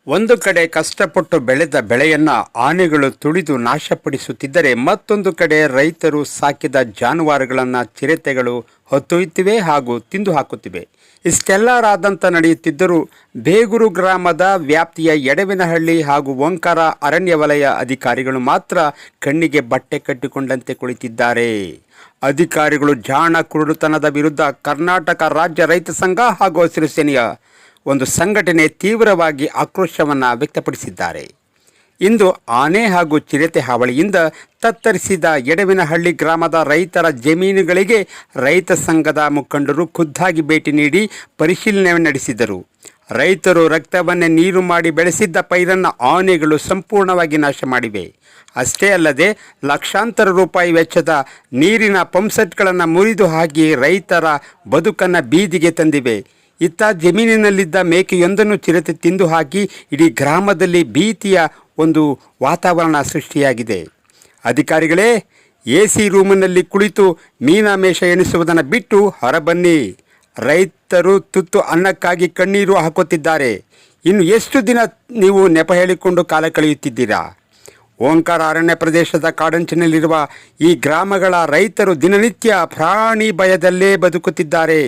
ಒಂದು ಕಡೆ ಕಷ್ಟಪಟ್ಟು ಬೆಳೆದ ಬೆಳೆಯನ್ನು ಆನೆಗಳು ತುಳಿದು ನಾಶಪಡಿಸುತ್ತಿದ್ದರೆ, ಮತ್ತೊಂದು ಕಡೆ ರೈತರು ಸಾಕಿದ ಜಾನುವಾರುಗಳನ್ನು ಚಿರತೆಗಳು ಹೊತ್ತೊಯ್ಯುತ್ತಿವೆ ಹಾಗೂ ತಿಂದು ಹಾಕುತ್ತಿವೆ. ಇಷ್ಟೆಲ್ಲರಾದಂಥ ನಡೆಯುತ್ತಿದ್ದರೂ ಬೇಗೂರು ಗ್ರಾಮದ ವ್ಯಾಪ್ತಿಯ ಎಡವಿನಹಳ್ಳಿ ಹಾಗೂ ಓಂಕಾರ ಅರಣ್ಯ ವಲಯ ಅಧಿಕಾರಿಗಳು ಮಾತ್ರ ಕಣ್ಣಿಗೆ ಬಟ್ಟೆ ಕಟ್ಟಿಕೊಂಡಂತೆ ಕುಳಿತಿದ್ದಾರೆ. ಅಧಿಕಾರಿಗಳು ಜಾಣ ಕುರುಡುತನದ ವಿರುದ್ಧ ಕರ್ನಾಟಕ ರಾಜ್ಯ ರೈತ ಸಂಘ ಹಾಗೂ ಹಸಿರು ಸೇನೆಯ ಒಂದು ಸಂಘಟನೆ ತೀವ್ರವಾಗಿ ಆಕ್ರೋಶವನ್ನು ವ್ಯಕ್ತಪಡಿಸಿದ್ದಾರೆ. ಇಂದು ಆನೆ ಹಾಗೂ ಚಿರತೆ ಹಾವಳಿಯಿಂದ ತತ್ತರಿಸಿದ ಎಡವಿನಹಳ್ಳಿ ಗ್ರಾಮದ ರೈತರ ಜಮೀನುಗಳಿಗೆ ರೈತ ಸಂಘದ ಮುಖಂಡರು ಖುದ್ದಾಗಿ ಭೇಟಿ ನೀಡಿ ಪರಿಶೀಲನೆ ನಡೆಸಿದರು. ರೈತರು ರಕ್ತವನ್ನೇ ನೀರು ಮಾಡಿ ಬೆಳೆಸಿದ್ದ ಪೈರನ್ನು ಆನೆಗಳು ಸಂಪೂರ್ಣವಾಗಿ ನಾಶ ಮಾಡಿವೆ. ಅಷ್ಟೇ ಅಲ್ಲದೆ ಲಕ್ಷಾಂತರ ರೂಪಾಯಿ ವೆಚ್ಚದ ನೀರಿನ ಪಂಪ್ಸೆಟ್ಗಳನ್ನು ಮುರಿದು ಹಾಕಿ ರೈತರ ಬದುಕನ್ನು ಬೀದಿಗೆ ತಂದಿವೆ. ಇತ್ತ ಜಮೀನಿನಲ್ಲಿದ್ದ ಮೇಕೆಯೊಂದನ್ನು ಚಿರತೆ ತಿಂದು ಹಾಕಿ ಇಡೀ ಗ್ರಾಮದಲ್ಲಿ ಭೀತಿಯ ಒಂದು ವಾತಾವರಣ ಸೃಷ್ಟಿಯಾಗಿದೆ. ಅಧಿಕಾರಿಗಳೇ, AC ರೂಮಿನಲ್ಲಿ ಕುಳಿತು ಮೀನಾಮೇಷ ಎಣಿಸುವುದನ್ನು ಬಿಟ್ಟು ಹೊರಬನ್ನಿ. ರೈತರು ತುತ್ತು ಅನ್ನಕ್ಕಾಗಿ ಕಣ್ಣೀರು ಹಾಕುತ್ತಿದ್ದಾರೆ. ಇನ್ನು ಎಷ್ಟು ದಿನ ನೀವು ನೆಪ ಹೇಳಿಕೊಂಡು ಕಾಲ ಕಳೆಯುತ್ತಿದ್ದೀರಾ? ಓಂಕಾರ ಅರಣ್ಯ ಪ್ರದೇಶದ ಕಾಡಂಚಿನಲ್ಲಿರುವ ಈ ಗ್ರಾಮಗಳ ರೈತರು ದಿನನಿತ್ಯ ಪ್ರಾಣಿ ಭಯದಲ್ಲೇ ಬದುಕುತ್ತಿದ್ದಾರೆ.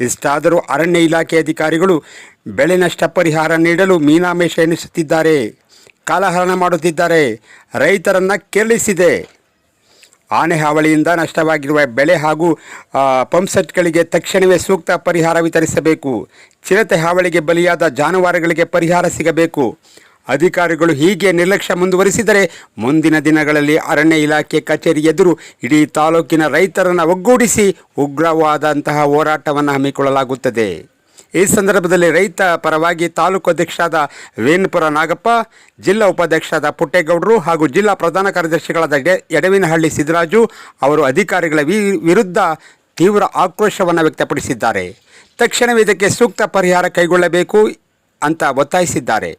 ಇಷ್ಟಾದರೂ ಅರಣ್ಯ ಇಲಾಖೆ ಅಧಿಕಾರಿಗಳು ಬೆಳೆ ನಷ್ಟ ಪರಿಹಾರ ನೀಡಲು ಮೀನಾಮೇಷ ಎಣಿಸುತ್ತಿದ್ದಾರೆ, ಕಾಲಹರಣ ಮಾಡುತ್ತಿದ್ದಾರೆ. ರೈತರನ್ನು ಕೆರಳಿಸಿದೆ. ಆನೆ ಹಾವಳಿಯಿಂದ ನಷ್ಟವಾಗಿರುವ ಬೆಳೆ ಹಾಗೂ ಪಂಪ್ಸೆಟ್ಗಳಿಗೆ ತಕ್ಷಣವೇ ಸೂಕ್ತ ಪರಿಹಾರ ವಿತರಿಸಬೇಕು. ಚಿರತೆ ಹಾವಳಿಗೆ ಬಲಿಯಾದ ಜಾನುವಾರುಗಳಿಗೆ ಪರಿಹಾರ ಸಿಗಬೇಕು. ಅಧಿಕಾರಿಗಳು ಹೀಗೆ ನಿರ್ಲಕ್ಷ್ಯ ಮುಂದುವರಿಸಿದರೆ ಮುಂದಿನ ದಿನಗಳಲ್ಲಿ ಅರಣ್ಯ ಇಲಾಖೆ ಕಚೇರಿ ಎದುರು ಇಡೀ ತಾಲೂಕಿನ ರೈತರನ್ನು ಒಗ್ಗೂಡಿಸಿ ಉಗ್ರವಾದಂತಹ ಹೋರಾಟವನ್ನು ಹಮ್ಮಿಕೊಳ್ಳಲಾಗುತ್ತದೆ. ಈ ಸಂದರ್ಭದಲ್ಲಿ ರೈತ ಪರವಾಗಿ ತಾಲೂಕು ಅಧ್ಯಕ್ಷರಾದ ವೇಣುಪುರ ನಾಗಪ್ಪ, ಜಿಲ್ಲಾ ಉಪಾಧ್ಯಕ್ಷರಾದ ಪುಟ್ಟೇಗೌಡರು ಹಾಗೂ ಜಿಲ್ಲಾ ಪ್ರಧಾನ ಕಾರ್ಯದರ್ಶಿಗಳಾದ ಎಡವಿನಹಳ್ಳಿ ಸಿದ್ದರಾಜು ಅವರು ಅಧಿಕಾರಿಗಳ ವಿರುದ್ಧ ತೀವ್ರ ಆಕ್ರೋಶವನ್ನು ವ್ಯಕ್ತಪಡಿಸಿದ್ದಾರೆ. ತಕ್ಷಣವೇ ಇದಕ್ಕೆ ಸೂಕ್ತ ಪರಿಹಾರ ಕೈಗೊಳ್ಳಬೇಕು ಅಂತ ಒತ್ತಾಯಿಸಿದ್ದಾರೆ.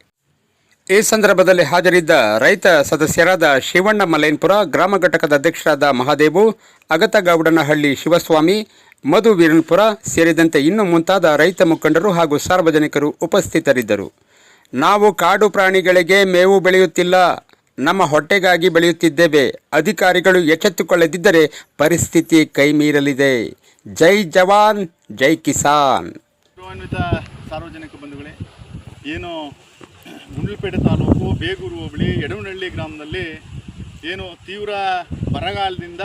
ಈ ಸಂದರ್ಭದಲ್ಲಿ ಹಾಜರಿದ್ದ ರೈತ ಸದಸ್ಯರಾದ ಶಿವಣ್ಣ ಮಲೈನ್ಪುರ, ಗ್ರಾಮ ಘಟಕದ ಅಧ್ಯಕ್ಷರಾದ ಮಹಾದೇವು, ಅಗತಗೌಡನಹಳ್ಳಿ ಶಿವಸ್ವಾಮಿ, ಮಧು ವೀರನ್ಪುರ ಸೇರಿದಂತೆ ಇನ್ನೂ ಮುಂತಾದ ರೈತ ಮುಖಂಡರು ಹಾಗೂ ಸಾರ್ವಜನಿಕರು ಉಪಸ್ಥಿತರಿದ್ದರು. ನಾವು ಕಾಡು ಪ್ರಾಣಿಗಳಿಗೆ ಮೇವು ಬೆಳೆಯುತ್ತಿಲ್ಲ, ನಮ್ಮ ಹೊಟ್ಟೆಗಾಗಿ ಬೆಳೆಯುತ್ತಿದ್ದೇವೆ. ಅಧಿಕಾರಿಗಳು ಎಚ್ಚೆತ್ತುಕೊಳ್ಳದಿದ್ದರೆ ಪರಿಸ್ಥಿತಿ ಕೈಮೀರಲಿದೆ. ಜೈ ಜವಾನ್, ಜೈ ಕಿಸಾನ್. ಸಾರ್ವಜನಿಕ ಬಂಧುಗಳೇ, ಏನು ಗುಂಡ್ಲುಪೇಟೆ ತಾಲೂಕು ಬೇಗೂರು ಹೋಬಳಿ ಎಡವನಹಳ್ಳಿ ಗ್ರಾಮದಲ್ಲಿ ಏನು ತೀವ್ರ ಬರಗಾಲದಿಂದ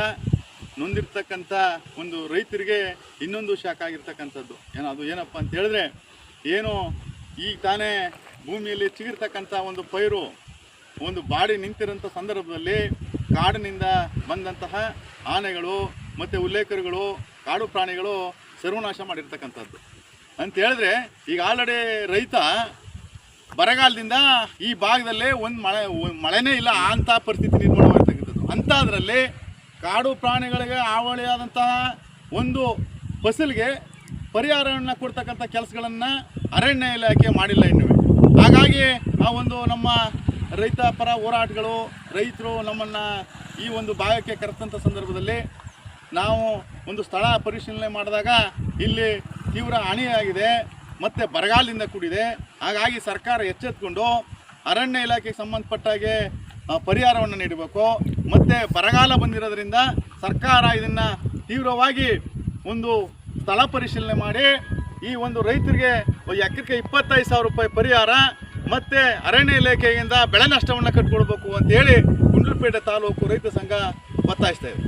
ನೊಂದಿರ್ತಕ್ಕಂಥ ಒಂದು ರೈತರಿಗೆ ಇನ್ನೊಂದು ಶಾಕ್ ಆಗಿರ್ತಕ್ಕಂಥದ್ದು ಅದು ಏನಪ್ಪ ಅಂತ ಹೇಳಿದ್ರೆ, ಏನು ಈಗ ತಾನೇ ಭೂಮಿಯಲ್ಲಿ ಚಿಗಿರ್ತಕ್ಕಂಥ ಒಂದು ಪೈರು ಒಂದು ಬಾಡಿ ನಿಂತಿರೋಂಥ ಸಂದರ್ಭದಲ್ಲಿ ಕಾಡಿನಿಂದ ಬಂದಂತಹ ಆನೆಗಳು ಮತ್ತು ಉಲ್ಲೇಖರುಗಳು, ಕಾಡು ಪ್ರಾಣಿಗಳು ಸರ್ವನಾಶ ಮಾಡಿರ್ತಕ್ಕಂಥದ್ದು ಅಂತ ಹೇಳಿದ್ರೆ, ಈಗ ಆಲ್ರೆಡಿ ರೈತ ಬರಗಾಲದಿಂದ ಈ ಭಾಗದಲ್ಲೇ ಒಂದು ಮಳೆನೇ ಇಲ್ಲ ಅಂಥ ಪರಿಸ್ಥಿತಿ ನಿರ್ಮಾಣವಾಗಿರ್ತಕ್ಕಂಥದ್ದು. ಅಂಥದ್ರಲ್ಲಿ ಕಾಡು ಪ್ರಾಣಿಗಳಿಗೆ ಹಾವಳಿಯಾದಂತಹ ಒಂದು ಫಸಲಿಗೆ ಪರಿಹಾರವನ್ನು ಕೊಡ್ತಕ್ಕಂಥ ಕೆಲಸಗಳನ್ನು ಅರಣ್ಯ ಇಲಾಖೆ ಮಾಡಿಲ್ಲ ಇನ್ನೂ. ಹಾಗಾಗಿ ಆ ಒಂದು ನಮ್ಮ ರೈತ ಪರ ಹೋರಾಟಗಳು, ರೈತರು ನಮ್ಮನ್ನು ಈ ಒಂದು ಭಾಗಕ್ಕೆ ಕರೆದಂಥ ಸಂದರ್ಭದಲ್ಲಿ ನಾವು ಒಂದು ಸ್ಥಳ ಪರಿಶೀಲನೆ ಮಾಡಿದಾಗ ಇಲ್ಲಿ ತೀವ್ರ ಹಾನಿಯಾಗಿದೆ ಮತ್ತು ಬರಗಾಲದಿಂದ ಕೂಡಿದೆ. ಹಾಗಾಗಿ ಸರ್ಕಾರ ಎಚ್ಚೆತ್ತುಕೊಂಡು ಅರಣ್ಯ ಇಲಾಖೆಗೆ ಸಂಬಂಧಪಟ್ಟಾಗೆ ಪರಿಹಾರವನ್ನು ನೀಡಬೇಕು. ಮತ್ತು ಬರಗಾಲ ಬಂದಿರೋದ್ರಿಂದ ಸರ್ಕಾರ ಇದನ್ನು ತೀವ್ರವಾಗಿ ಒಂದು ಸ್ಥಳ ಪರಿಶೀಲನೆ ಮಾಡಿ ಈ ಒಂದು ರೈತರಿಗೆ ಎಕರೆಗೆ 25,000 ರೂಪಾಯಿ ಪರಿಹಾರ ಮತ್ತು ಅರಣ್ಯ ಇಲಾಖೆಯಿಂದ ಬೆಳೆ ನಷ್ಟವನ್ನು ಕಟ್ಟಿಕೊಡ್ಬೇಕು ಅಂತೇಳಿ ಗುಂಡ್ಲುಪೇಟೆ ತಾಲೂಕು ರೈತ ಸಂಘ ಒತ್ತಾಯಿಸ್ತಾ ಇದೆ.